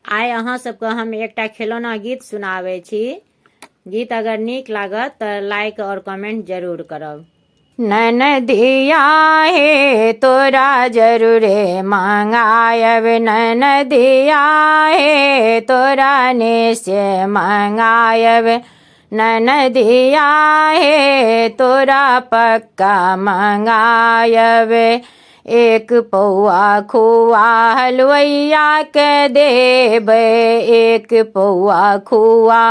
आइ अहाँ सबके हम एकटा खिलौना गीत सुनाबै छी। गीत अगर नीक लागत तऽ लाइक और कमेंट जरूर करब। ननदिया हे तोरा जरूरे मंगायब, ननदिया हे तोरा निश्चय मंगायब, ननदिया हे तोरा पक्का मंगायब। एक पौआ खोआ हलवैया के देबै, एक पौआ खोआ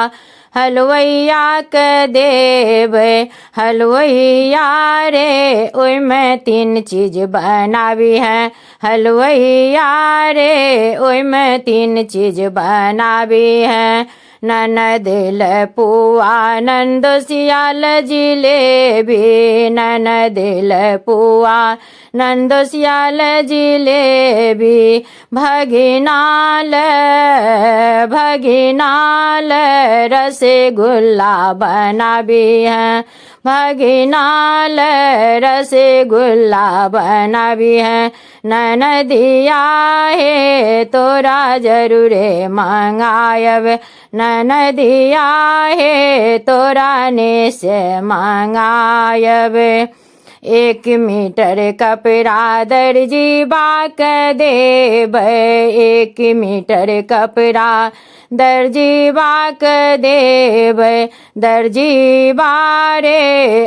हलवैया के देबै। हलवैया रे ओइमे 3 चीज बनाबी है, हलवैया रे ओइमे 3 चीज बनाबी है। ननद लपुआ नंदोसियाल जिलेबी, ननद लपुआ नंदोसियाल जिलेबी। भगिनाल भगिनाल रसगुल्ला बनाबी है, भगिनाल रसगुल्ला बनाबी है। ननदिया हे तोरा जरूरे मंगायब, ननदिया हे तोरा निश्चय मंगायब। 1 मीटर कपड़ा दर्जी बाक देबै, 1 मीटर कपड़ा दर्जी बाक देबै। दर्जी बारे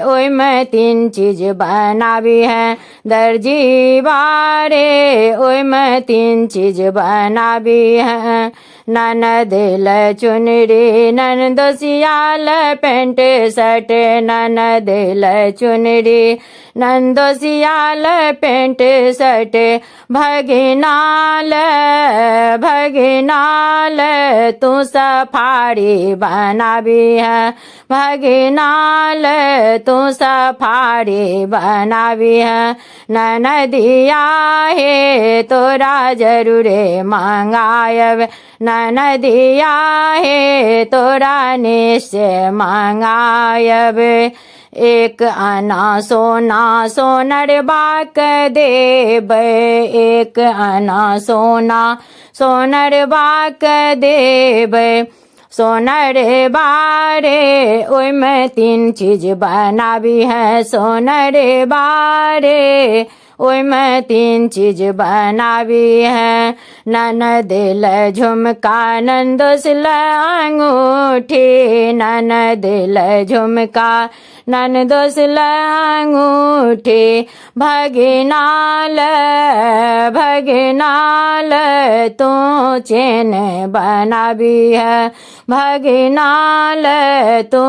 ओइमे 3 चीज बनाबी है, दर्जी बारे ओइमे 3 चीज बनाबी है। ननद ल चुनरी नंदोसियाल पेंट शर्ट, ननद ल चुनरी नंदोसियाल पेंट शर्ट। भगिनाल भगिनाल तू सफारी बनाबी है, भगिनाल तू सफारी बनाबी है। ननदिया हे तोरा जरूरे मंगायब, ननदिया हे तोरा निश्चय मंगायब। 1 आना सोना सोनर बाक देबै, 1 आना सोना सोनर बाक देबै। सोनर बारे ओइमे 3 चीज बनाबी है, सोनर बारे ओइमे 3 चीज बनाबी है। ननद ल झुमका नंदोस ल अंगूठी, ननद ल झुमका नंदोस ल अंगूठी। भगिनाल भगिनाल तू चेन बनाबी है, भगिनाल तू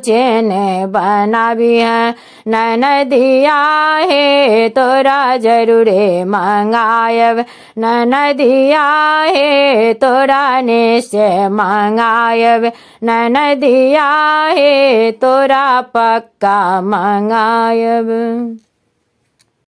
चेन बनाबी है। ननदिया हे तोरा जरूरे मंगायब, ननदिया हे तोरा निश्चय मंगायब, ननदिया हे तोरा पक्का मंगायब।